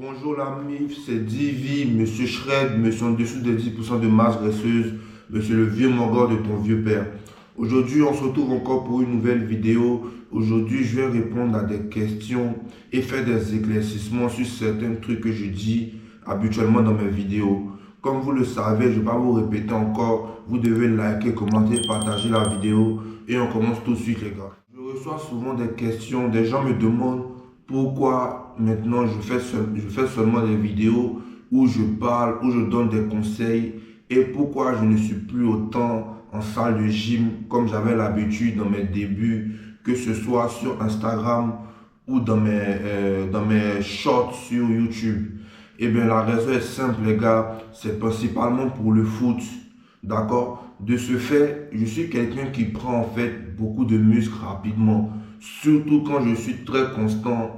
Bonjour la MIF, c'est Divi, Monsieur Shred, Monsieur en dessous des 10% de masse graisseuse, Monsieur le vieux mongol de ton vieux père. Aujourd'hui, on se retrouve encore pour une nouvelle vidéo. Aujourd'hui, je vais répondre à des questions et faire des éclaircissements sur certains trucs que je dis habituellement dans mes vidéos. Comme vous le savez, je ne vais pas vous répéter encore, vous devez liker, commenter, partager la vidéo et on commence tout de suite les gars. Je reçois souvent des questions, des gens me demandent pourquoi maintenant je fais seulement des vidéos où je parle, où je donne des conseils et pourquoi je ne suis plus autant en salle de gym comme j'avais l'habitude dans mes débuts, que ce soit sur Instagram ou dans mes shorts sur YouTube. Eh bien la raison est simple les gars, c'est principalement pour le foot, d'accord? De ce fait, je suis quelqu'un qui prend en fait beaucoup de muscles rapidement, surtout quand je suis très constant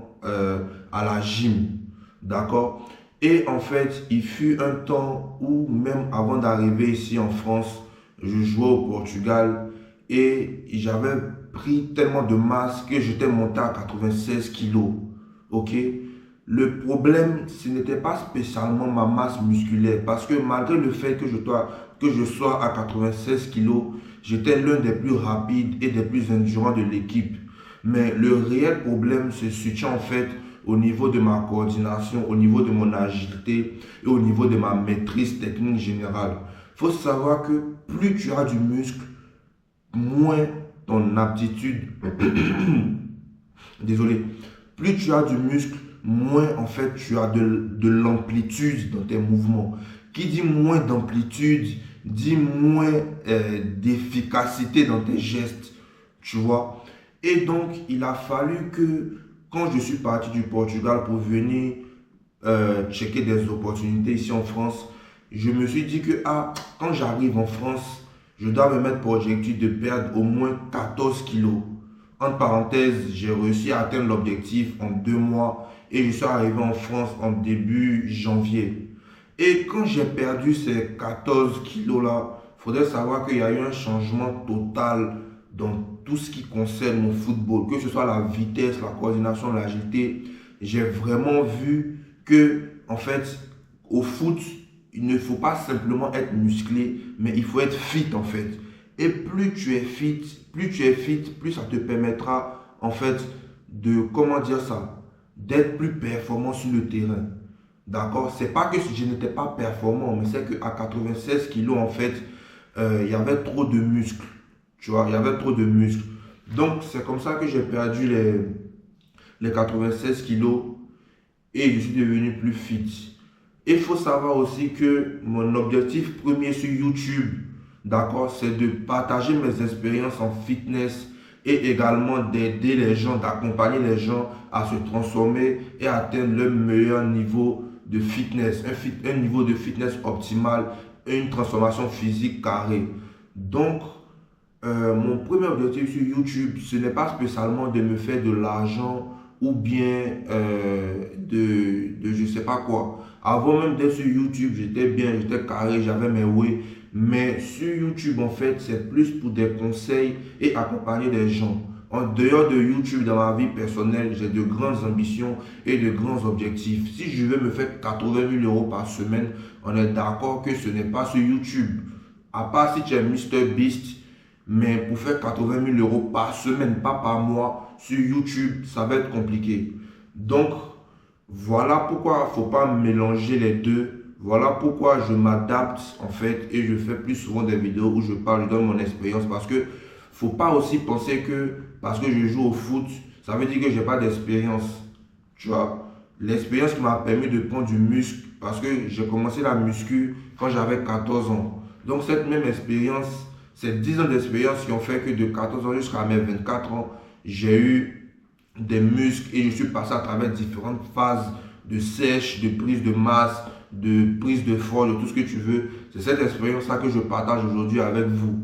à la gym, d'accord? Et en fait, il fut un temps où même avant d'arriver ici en France, je jouais au Portugal et j'avais pris tellement de masse que j'étais monté à 96 kilos, ok? Le problème, ce n'était pas spécialement ma masse musculaire parce que malgré le fait que je sois à 96 kilos, j'étais l'un des plus rapides et des plus endurants de l'équipe. Mais le réel problème se situe en fait au niveau de ma coordination, au niveau de mon agilité et au niveau de ma maîtrise technique générale. Il faut savoir que plus tu as du muscle, moins ton aptitude, désolé, plus tu as du muscle, moins en fait tu as de l'amplitude dans tes mouvements. Qui dit moins d'amplitude, dit moins d'efficacité dans tes gestes, tu vois. Et donc, il a fallu que, quand je suis parti du Portugal pour venir checker des opportunités ici en France, je me suis dit que quand j'arrive en France, je dois me mettre pour objectif de perdre au moins 14 kilos. Entre parenthèses, j'ai réussi à atteindre l'objectif en 2 mois et je suis arrivé en France en début janvier. Et quand j'ai perdu ces 14 kilos là, il faudrait savoir qu'il y a eu un changement total dans tout ce qui concerne mon football, que ce soit la vitesse, la coordination, l'agilité. J'ai vraiment vu que, en fait, au foot, il ne faut pas simplement être musclé, mais il faut être fit en fait. Et plus tu es fit, plus ça te permettra en fait de, comment dire ça, d'être plus performant sur le terrain. D'accord? C'est pas que je n'étais pas performant, mais c'est qu'à 96 kilos en fait, il y avait trop de muscles. Tu vois, il y avait trop de muscles. Donc, c'est comme ça que j'ai perdu les 96 kilos et je suis devenu plus fit. Il faut savoir aussi que mon objectif premier sur YouTube, d'accord, c'est de partager mes expériences en fitness et également d'aider les gens, d'accompagner les gens à se transformer et atteindre le meilleur niveau de fitness, un niveau de fitness optimal et une transformation physique carrée. Donc, mon premier objectif sur YouTube, ce n'est pas spécialement de me faire de l'argent ou bien de je sais pas quoi. Avant même d'être sur YouTube, j'étais bien, j'étais carré, j'avais mes way. Mais sur YouTube, en fait, c'est plus pour des conseils et accompagner des gens. En dehors de YouTube, dans ma vie personnelle, j'ai de grandes ambitions et de grands objectifs. Si je veux me faire 80 000 euros par semaine, on est d'accord que ce n'est pas sur YouTube. À part si tu es Mister Beast, mais pour faire 80 000 euros par semaine, pas par mois, sur YouTube, ça va être compliqué. Donc, voilà pourquoi il ne faut pas mélanger les deux. Voilà pourquoi je m'adapte en fait et je fais plus souvent des vidéos où je parle, je donne mon expérience. Parce que faut pas aussi penser que parce que je joue au foot, ça veut dire que j'ai pas d'expérience. Tu vois, l'expérience qui m'a permis de prendre du muscle parce que j'ai commencé la muscu quand j'avais 14 ans. Donc cette même expérience, c'est 10 ans d'expérience qui ont fait que de 14 ans jusqu'à mes 24 ans, j'ai eu des muscles et je suis passé à travers différentes phases de sèche, de prise de masse, de prise de force, de tout ce que tu veux. C'est cette expérience-là que je partage aujourd'hui avec vous.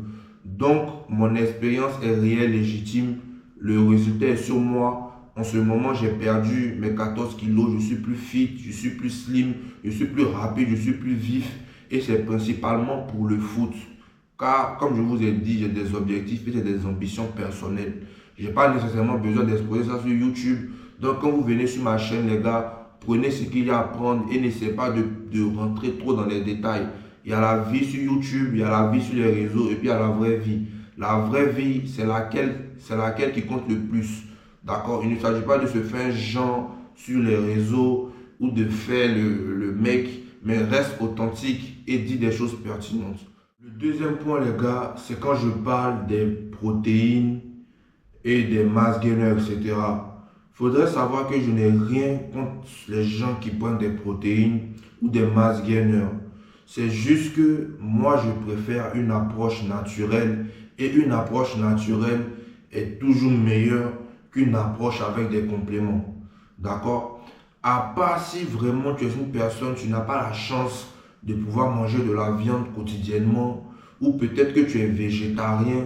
Donc, mon expérience est réelle, légitime. Le résultat est sur moi. En ce moment, j'ai perdu mes 14 kilos. Je suis plus fit, je suis plus slim, je suis plus rapide, je suis plus vif. Et c'est principalement pour le foot. Car, comme je vous ai dit, j'ai des objectifs et j'ai des ambitions personnelles. Je n'ai pas nécessairement besoin d'exposer ça sur YouTube. Donc, quand vous venez sur ma chaîne, les gars, prenez ce qu'il y a à prendre et n'essayez pas de rentrer trop dans les détails. Il y a la vie sur YouTube, il y a la vie sur les réseaux et puis il y a la vraie vie. La vraie vie, c'est laquelle qui compte le plus. D'accord? Il ne s'agit pas de se faire genre sur les réseaux ou de faire le mec, mais reste authentique et dis des choses pertinentes. Le deuxième point, les gars, c'est quand je parle des protéines et des mass gainers, etc. Faudrait savoir que je n'ai rien contre les gens qui prennent des protéines ou des mass gainers. C'est juste que moi, je préfère une approche naturelle et une approche naturelle est toujours meilleure qu'une approche avec des compléments. D'accord? À part si vraiment tu es une personne, tu n'as pas la chance de pouvoir manger de la viande quotidiennement, ou peut-être que tu es végétarien,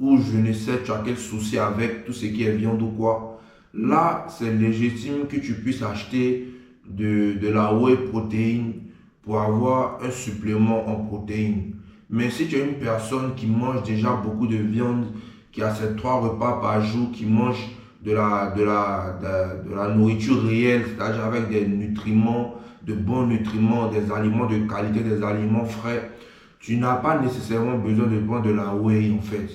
ou je ne sais, tu as quel souci avec tout ce qui est viande ou quoi. Là, c'est légitime que tu puisses acheter de la whey protéine pour avoir un supplément en protéines. Mais si tu es une personne qui mange déjà beaucoup de viande, qui a ses 3 repas par jour, qui mange de la nourriture réelle, c'est-à-dire avec des nutriments, de bons nutriments, des aliments de qualité, des aliments frais, tu n'as pas nécessairement besoin de prendre de la whey en fait.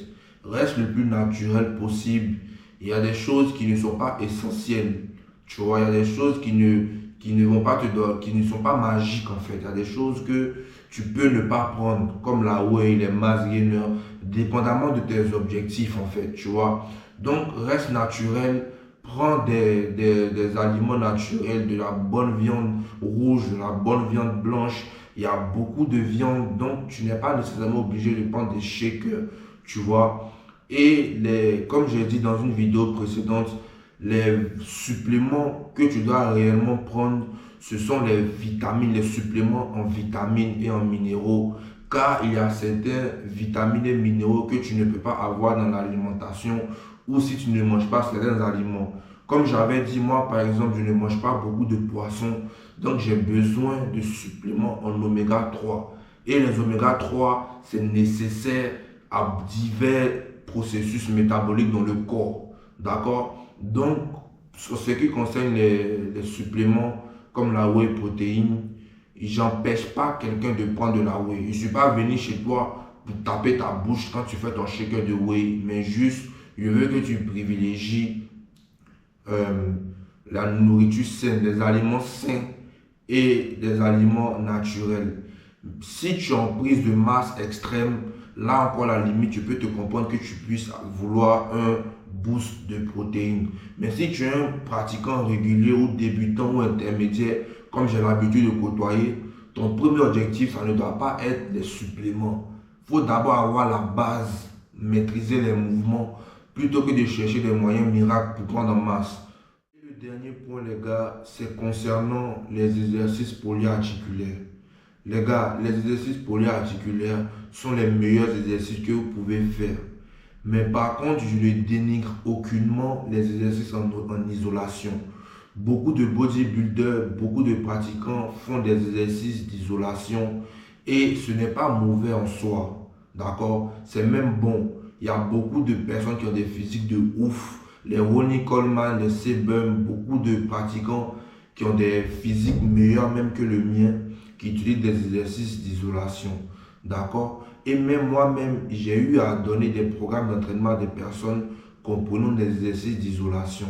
Reste le plus naturel possible. Il y a des choses qui ne sont pas essentielles. Tu vois, il y a des choses qui ne vont pas qui ne sont pas magiques en fait. Il y a des choses que tu peux ne pas prendre, comme la whey, les mass gainers, dépendamment de tes objectifs en fait, tu vois. Donc, reste naturel, prends des aliments naturels, de la bonne viande rouge, de la bonne viande blanche. Il y a beaucoup de viande, donc tu n'es pas nécessairement obligé de prendre des shakers, tu vois. Et comme j'ai dit dans une vidéo précédente, les suppléments que tu dois réellement prendre, ce sont les vitamines, les suppléments en vitamines et en minéraux. Car il y a certains vitamines et minéraux que tu ne peux pas avoir dans l'alimentation ou si tu ne manges pas certains aliments. Comme j'avais dit, moi par exemple, je ne mange pas beaucoup de poissons. Donc j'ai besoin de suppléments en oméga 3. Et les oméga 3, c'est nécessaire à divers processus métaboliques dans le corps. D'accord? Donc, sur ce qui concerne les suppléments comme la whey protéine, j'empêche pas quelqu'un de prendre de la whey. Je ne suis pas venu chez toi pour taper ta bouche quand tu fais ton shaker de whey, mais juste, je veux que tu privilégies la nourriture saine, des aliments sains et des aliments naturels. Si tu es en prise de masse extrême, là encore la limite, tu peux te comprendre que tu puisses vouloir un boost de protéines. Mais si tu es un pratiquant régulier ou débutant ou intermédiaire, comme j'ai l'habitude de côtoyer, ton premier objectif, ça ne doit pas être des suppléments. Il faut d'abord avoir la base, maîtriser les mouvements, plutôt que de chercher des moyens miracles pour prendre en masse. Et le dernier point, les gars, c'est concernant les exercices polyarticulaires. Les gars, les exercices polyarticulaires sont les meilleurs exercices que vous pouvez faire. Mais par contre, je ne dénigre aucunement les exercices en isolation. Beaucoup de bodybuilders, beaucoup de pratiquants font des exercices d'isolation et ce n'est pas mauvais en soi. D'accord? C'est même bon. Il y a beaucoup de personnes qui ont des physiques de ouf. Les Ronnie Coleman, les Sebum, beaucoup de pratiquants qui ont des physiques meilleurs même que le mien, qui utilisent des exercices d'isolation. D'accord? Et même moi-même, j'ai eu à donner des programmes d'entraînement à des personnes comprenant des exercices d'isolation.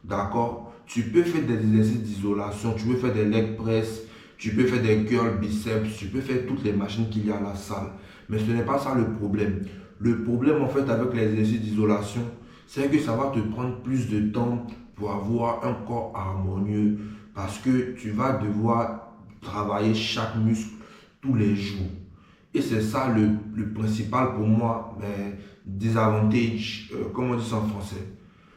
D'accord? Tu peux faire des exercices d'isolation, tu peux faire des leg press, tu peux faire des curls biceps, tu peux faire toutes les machines qu'il y a à la salle. Mais ce n'est pas ça le problème. Le problème en fait avec les exercices d'isolation, c'est que ça va te prendre plus de temps pour avoir un corps harmonieux parce que tu vas devoir travailler chaque muscle tous les jours. Et c'est ça le principal pour moi, mais désavantage, comment on dit ça en français,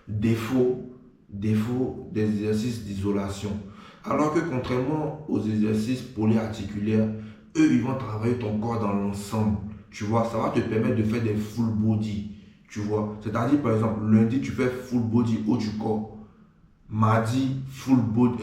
défaut des exercices d'isolation. Alors que contrairement aux exercices polyarticulaires, eux, ils vont travailler ton corps dans l'ensemble. Tu vois, ça va te permettre de faire des full body. Tu vois, c'est-à-dire par exemple, lundi, tu fais full body haut du corps. Mardi, full body,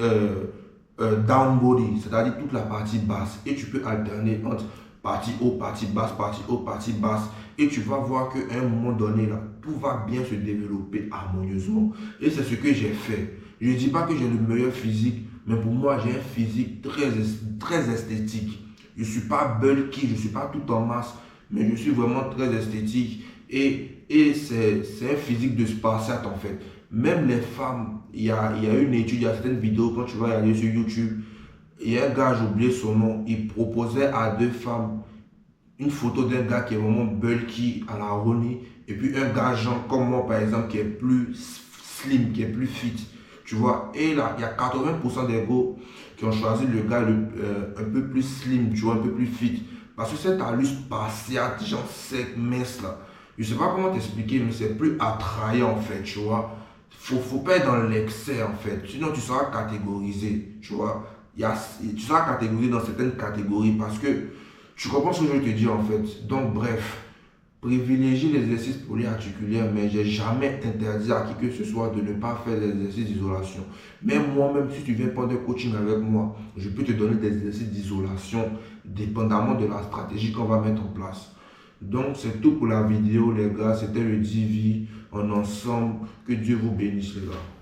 down body, c'est-à-dire toute la partie basse. Et tu peux alterner entre partie haut, partie basse, partie haut, partie basse. Et tu vas voir qu'à un moment donné, là, tout va bien se développer harmonieusement. Et c'est ce que j'ai fait. Je ne dis pas que j'ai le meilleur physique, Mais pour moi, j'ai un physique très esthétique. Je ne suis pas bulky, je ne suis pas tout en masse, mais je suis vraiment très esthétique. Et c'est un physique de spartiate en fait. Même les femmes, il y a une étude, il y a certaines vidéos, quand tu vas aller sur YouTube, il y a un gars, j'ai oublié son nom, il proposait à deux femmes une photo d'un gars qui est vraiment bulky à la Ronnie, et puis un gars genre comme moi par exemple qui est plus slim, qui est plus fit, tu vois. Et là, il y a 80% des gars qui ont choisi le gars un peu plus slim, tu vois, un peu plus fit. Parce que cette allure spartiate, genre sec, mince là, je sais pas comment t'expliquer, mais c'est plus attrayant en fait, tu vois. Faut pas être dans l'excès en fait, sinon tu seras catégorisé, tu vois. Tu seras catégorisé dans certaines catégories parce que tu comprends ce que je veux te dire en fait. Donc bref, privilégie l'exercice polyarticulaire, mais j'ai jamais interdit à qui que ce soit de ne pas faire des exercices d'isolation. Même moi-même, si tu viens prendre un coaching avec moi, je peux te donner des exercices d'isolation dépendamment de la stratégie qu'on va mettre en place. Donc c'est tout pour la vidéo les gars, c'était le Divi en ensemble. Que Dieu vous bénisse les gars.